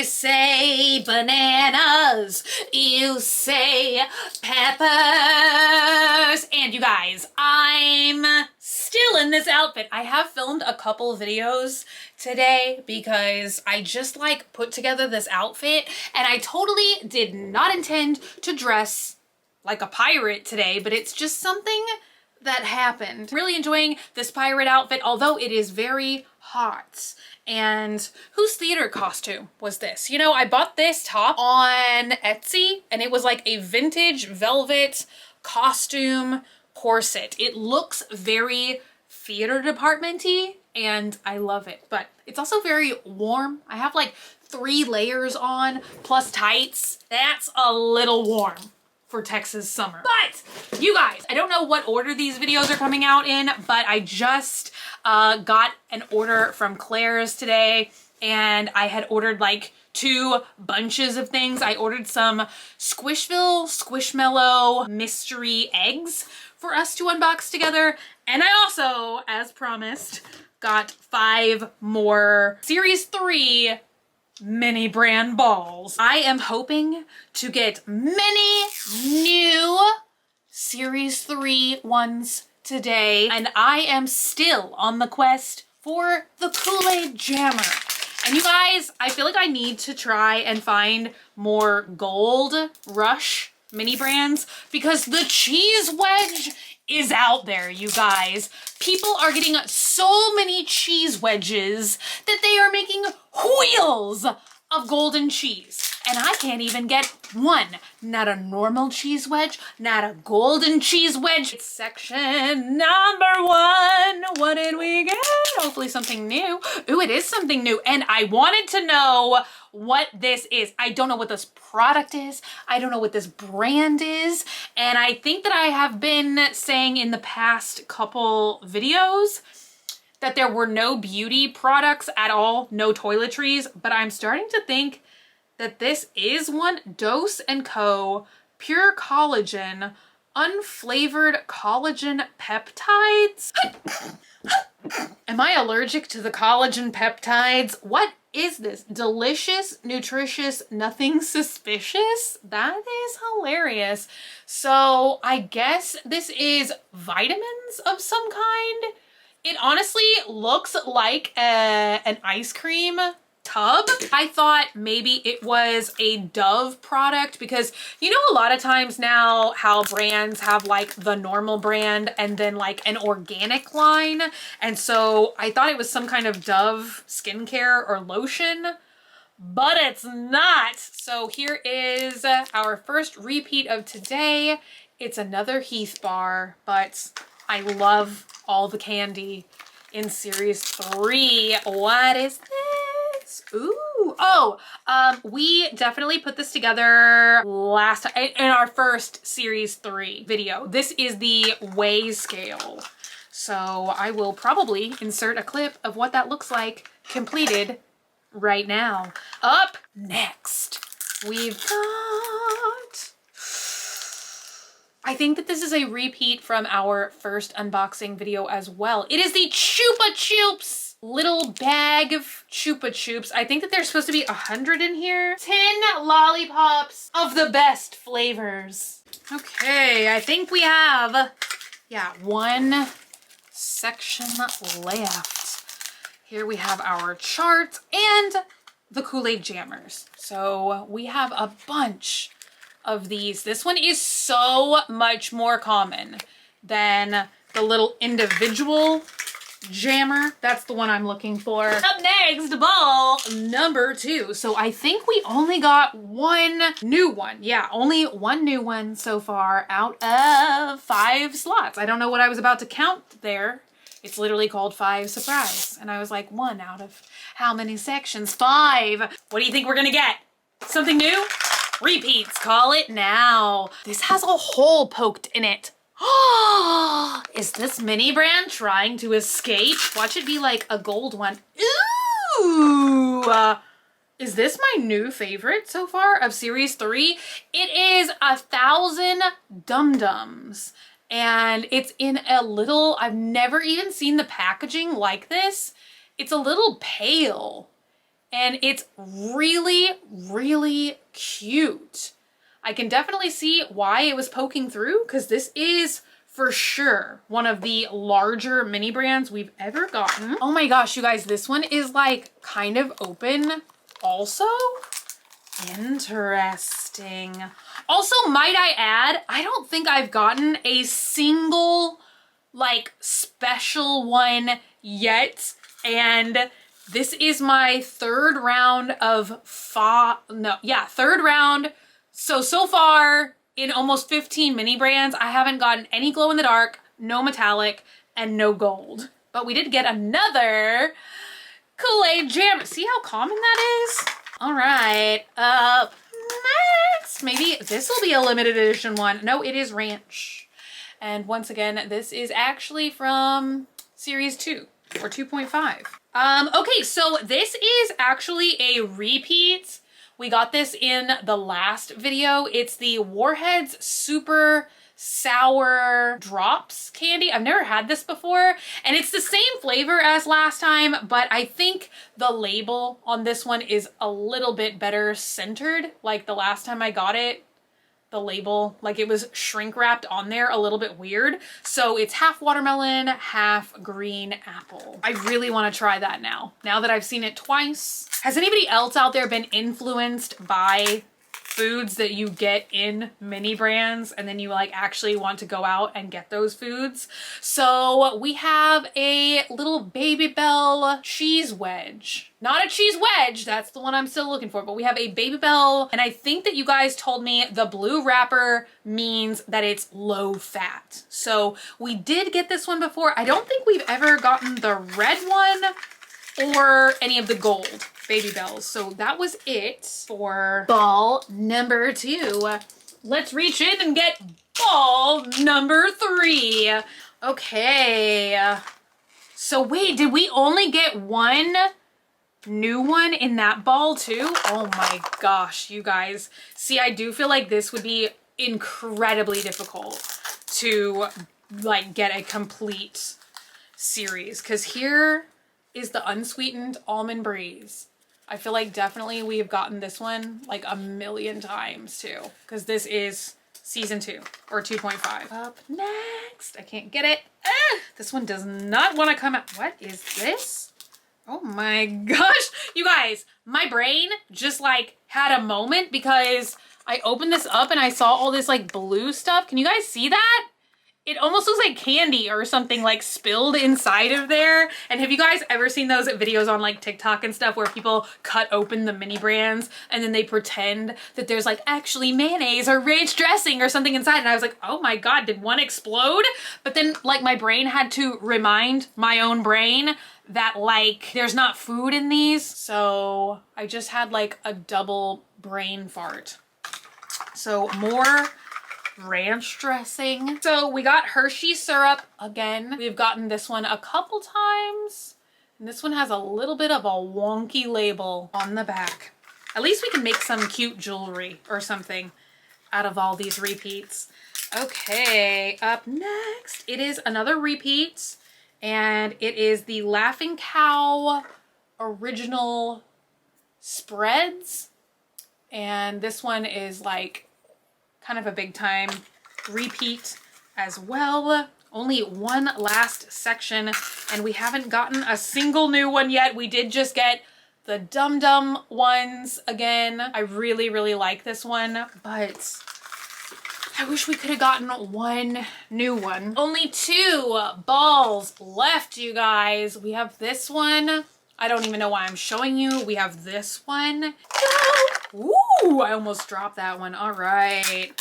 say bananas, you say peppers. And you guys, I'm still in this outfit. I have filmed a couple videos today because I just like put together this outfit, and I totally did not intend to dress like a pirate today, but it's just something that happened. Really enjoying this pirate outfit, although it is very hot. And whose theater costume was this? You know, I bought this top on Etsy and it was like a vintage velvet costume corset. It looks very theater department-y and I love it, but it's also very warm. I have like 3 layers on plus tights. That's a little warm for Texas summer. But you guys, I don't know what order these videos are coming out in, but I just got an order from Claire's today, and I had ordered like 2 bunches of things. I ordered some Squishville Squishmallow mystery eggs for us to unbox together, and I also, as promised, got 5 more Series 3 mini brand balls. I am hoping to get many new Series 3 ones today, and I am still on the quest for the Kool-Aid Jammer. And you guys, I feel like I need to try and find more Gold Rush mini brands because the cheese wedge is out there, you guys. People are getting so many cheese wedges that they are making wheels of golden cheese. And I can't even get one. Not a normal cheese wedge, not a golden cheese wedge. It's section number 1. What did we get? Hopefully something new. Ooh, it is something new. And I wanted to know what this is. I don't know what this product is. I don't know what this brand is. And I think that I have been saying in the past couple videos that there were no beauty products at all, no toiletries, but I'm starting to think that this is one. Dose & Co. Pure Collagen Unflavored Collagen Peptides. Am I allergic to the collagen peptides? What is this? Delicious, nutritious, nothing suspicious? That is hilarious. So I guess this is vitamins of some kind. It honestly looks like an ice cream tub. I thought maybe it was a Dove product because you know a lot of times now how brands have like the normal brand and then like an organic line, and so I thought it was some kind of Dove skincare or lotion, but it's not. So here is our first repeat of today. It's another Heath bar, but I love all the candy in Series 3. What is this? Ooh, oh, we definitely put this together last time in our first Series 3 video. This is the weigh scale. So I will probably insert a clip of what that looks like completed right now. Up next, we've got, I think that this is a repeat from our first unboxing video as well. It is the Chupa Chups little bag of Chupa Chups. I think that there's supposed to be 100 in here. 10 lollipops of the best flavors. Okay, I think we have, yeah, 1 section left. Here we have our chart and the Kool-Aid Jammers. So we have a bunch of these. This one is so much more common than the little individual jammer. That's the one I'm looking for. Up next, ball number 2. So I think we only got 1 new one. Yeah, only 1 new one so far out of 5 slots. I don't know what I was about to count there. It's literally called 5 surprise. And I was like, 1 out of how many sections? 5. What do you think we're gonna get? Something new? Repeats, call it now. This has a hole poked in it. Oh, is this mini brand trying to escape? Watch it be like a gold one. Ooh, is this my new favorite so far of Series 3? It is 1,000 Dum-Dums. And it's in a little, I've never even seen the packaging like this. It's a little pale. and it's really, really cute. I can definitely see why it was poking through, because this is for sure one of the larger mini brands we've ever gotten. Oh my gosh, you guys, this one is like kind of open also. Interesting. Also, might I add, I don't think I've gotten a single like special one yet, and this is my third round of third round. So far in almost 15 mini brands, I haven't gotten any glow in the dark, no metallic, and no gold. But we did get another Kool-Aid Jam. See how common that is? All right, up next, maybe this will be a limited edition one. No, it is Ranch. And once again, this is actually from series 2 or 2.5. Okay, so this is actually a repeat. We got this in the last video. It's the Warheads Super Sour Drops candy. I've never had this before, and it's the same flavor as last time, but I think the label on this one is a little bit better centered. Like the last time I got it, the label, like it was shrink wrapped on there, a little bit weird. So it's half watermelon, half green apple. I really want to try that now that I've seen it twice. Has anybody else out there been influenced by foods that you get in mini brands and then you like actually want to go out and get those foods? So we have a little Baby Bell cheese wedge. Not a cheese wedge, that's the one I'm still looking for, but we have a Baby Bell, and I think that you guys told me the blue wrapper means that it's low fat. So we did get this one before. I don't think we've ever gotten the red one or any of the gold Baby Bells. So that was it for ball number 2. Let's reach in and get ball number 3. Okay. So wait, did we only get one new one in that ball too? Oh my gosh, you guys. See, I do feel like this would be incredibly difficult to like get a complete series, because here is the unsweetened almond breeze. I feel like definitely we have gotten this one like a million times too, because this is season 2 or 2.5. Up next, I can't get it. This one does not want to come out. What is this? Oh my gosh, you guys, my brain just like had a moment because I opened this up and I saw all this like blue stuff. Can you guys see that? It almost looks like candy or something like spilled inside of there. And have you guys ever seen those videos on like TikTok and stuff where people cut open the mini brands and then they pretend that there's like actually mayonnaise or ranch dressing or something inside? And I was like, oh my God, did one explode? But then like my brain had to remind my own brain that like there's not food in these. So I just had like a double brain fart. So more ranch dressing. So we got Hershey syrup again. We've gotten this one a couple times, and this one has a little bit of a wonky label on the back. At least we can make some cute jewelry or something out of all these repeats. Okay, up next, it is another repeat, and it is the Laughing Cow original spreads. And this one is like kind of a big time repeat as well. Only one last section, and we haven't gotten a single new one yet. We did just get the Dum Dum ones again. I really, really like this one, but I wish we could have gotten one new one. Only 2 balls left, you guys. We have this one. I don't even know why I'm showing you. We have this one. Ooh, I almost dropped that one. All right.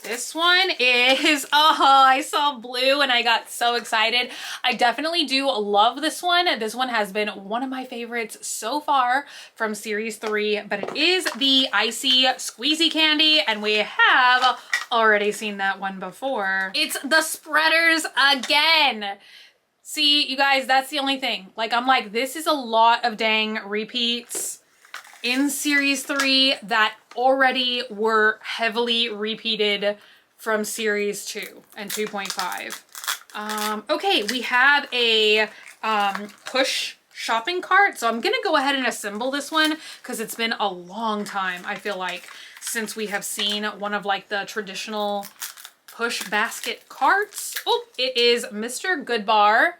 This one is, oh, I saw blue and I got so excited. I definitely do love this one. This one has been one of my favorites so far from series 3, but it is the Icy Squeezy Candy, and we have already seen that one before. It's the spreaders again. See, you guys, that's the only thing. Like, I'm like, this is a lot of dang repeats in series 3 that already were heavily repeated from series 2 and 2.5. Okay, we have a push shopping cart. So I'm gonna go ahead and assemble this one because it's been a long time, I feel like, since we have seen one of like the traditional push basket carts. Oh, it is Mr. Goodbar.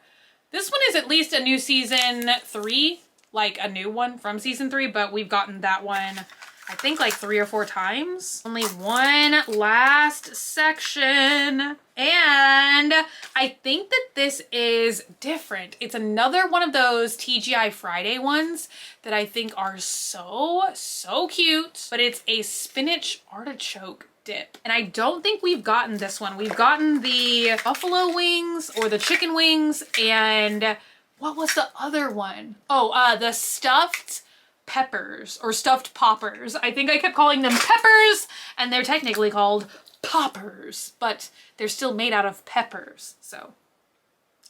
This one is at least a new season 3, like a new one from season 3, but we've gotten that one I think like 3 or 4 times. Only one last section. And I think that this is different. It's another one of those TGI Friday ones that I think are so cute, but it's a spinach artichoke dip. And I don't think we've gotten this one. We've gotten the buffalo wings or the chicken wings, and what was the other one? Oh, the stuffed peppers or stuffed poppers. I think I kept calling them peppers, and they're technically called poppers, but they're still made out of peppers. So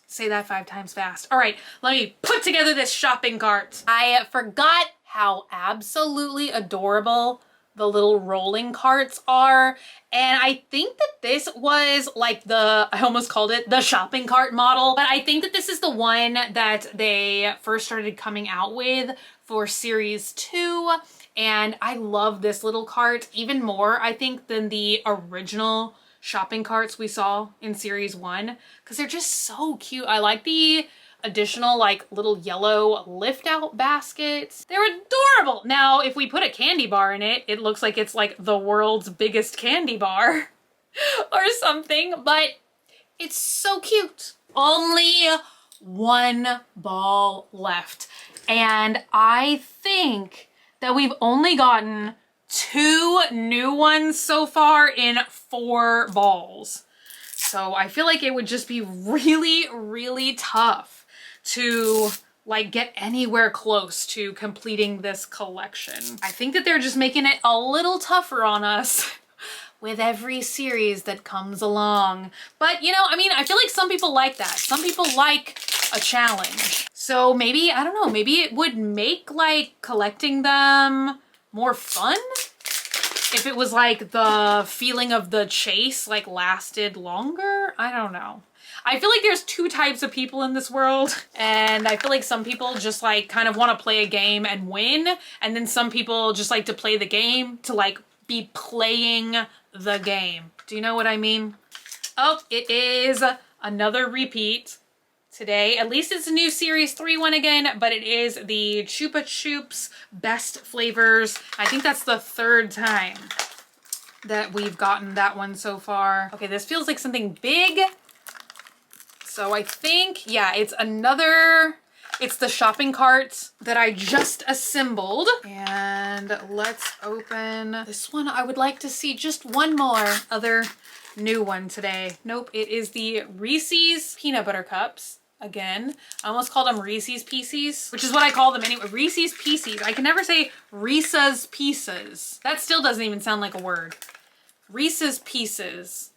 say that 5 times fast. All right, let me put together this shopping cart. I forgot how absolutely adorable the little rolling carts are. And I think that this was like I almost called it the shopping cart model, but I think that this is the one that they first started coming out with for series 2. And I love this little cart even more, I think, than the original shopping carts we saw in series 1, because they're just so cute. I like the additional like little yellow lift out baskets. They're adorable. Now, if we put a candy bar in it, it looks like it's like the world's biggest candy bar or something, but it's so cute. Only one ball left. And I think that we've only gotten 2 new ones so far in 4 balls. So I feel like it would just be really tough to like get anywhere close to completing this collection. I think that they're just making it a little tougher on us with every series that comes along. But you know, I mean, I feel like some people like that. Some people like a challenge. So maybe, I don't know, maybe it would make like collecting them more fun if it was like the feeling of the chase like lasted longer. I don't know. I feel like there's 2 types of people in this world, and I feel like some people just like kind of want to play a game and win, and then some people just like to play the game to like be playing the game. Do you know what I mean? Oh, it is another repeat today. At least it's a new series 3 one again, but it is the Chupa Chups Best Flavors. I think that's the 3rd time that we've gotten that one so far. Okay, this feels like something big. So I think, yeah, it's the shopping cart that I just assembled. And let's open this one. I would like to see just one more other new one today. Nope, it is the Reese's Peanut Butter Cups. Again, I almost called them Reese's Pieces, which is what I call them anyway. Reese's Pieces. I can never say Reese's Pieces. That still doesn't even sound like a word. Reese's Pieces.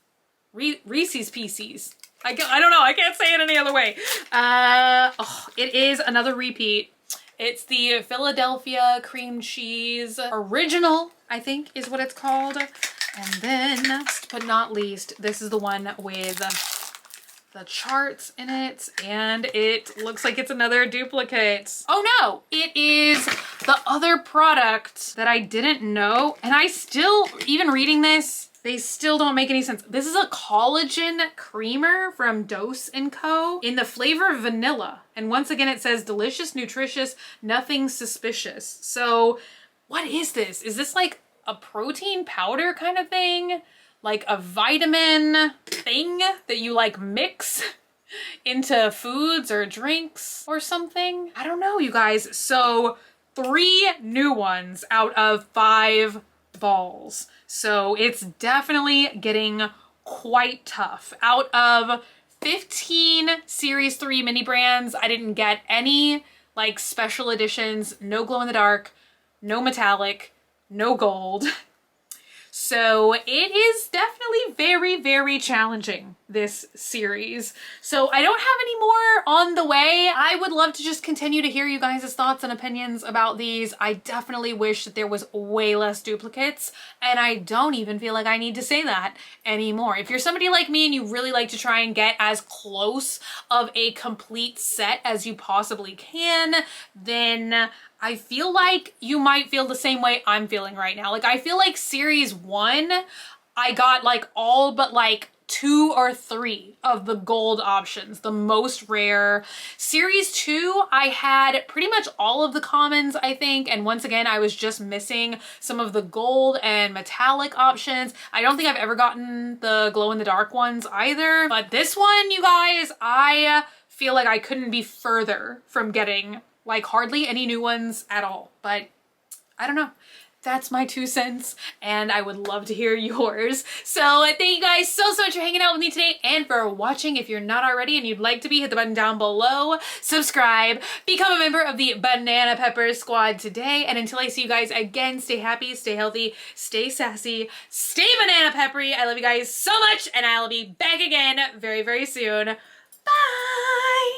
Reese's Pieces. I don't know. I can't say it any other way. It is another repeat. It's the Philadelphia cream cheese original, I think is what it's called. And then, last but not least, this is the one with the charts in it, and it looks like it's another duplicate. Oh no, it is the other product that I didn't know, and I still, even reading this, they still don't make any sense. This is a collagen creamer from Dose & Co. in the flavor of vanilla. And once again, it says delicious, nutritious, nothing suspicious. So what is this? Is this like a protein powder kind of thing? Like a vitamin thing that you like mix into foods or drinks or something? I don't know, you guys. So 3 new ones out of 5 balls. So it's definitely getting quite tough. Out of 15 Series 3 mini brands, I didn't get any like special editions, no glow in the dark, no metallic, no gold. So it is definitely very challenging this series. So I don't have any more on the way. I would love to just continue to hear you guys' thoughts and opinions about these. I definitely wish that there was way less duplicates, and I don't even feel like I need to say that anymore. If you're somebody like me and you really like to try and get as close of a complete set as you possibly can, then I feel like you might feel the same way I'm feeling right now. Like, I feel like series 1, I got like all but like 2 or 3 of the gold options, the most rare. Series 2, I had pretty much all of the commons, I think, and once again, I was just missing some of the gold and metallic options. I don't think I've ever gotten the glow-in-the-dark ones either, but this one, you guys, I feel like I couldn't be further from getting like hardly any new ones at all, but I don't know. That's my 2 cents, and I would love to hear yours. So thank you guys so much for hanging out with me today and for watching. If you're not already and you'd like to be, hit the button down below, subscribe, become a member of the Banana Pepper Squad today. And until I see you guys again, stay happy, stay healthy, stay sassy, stay banana peppery. I love you guys so much, and I'll be back again very, very soon. Bye!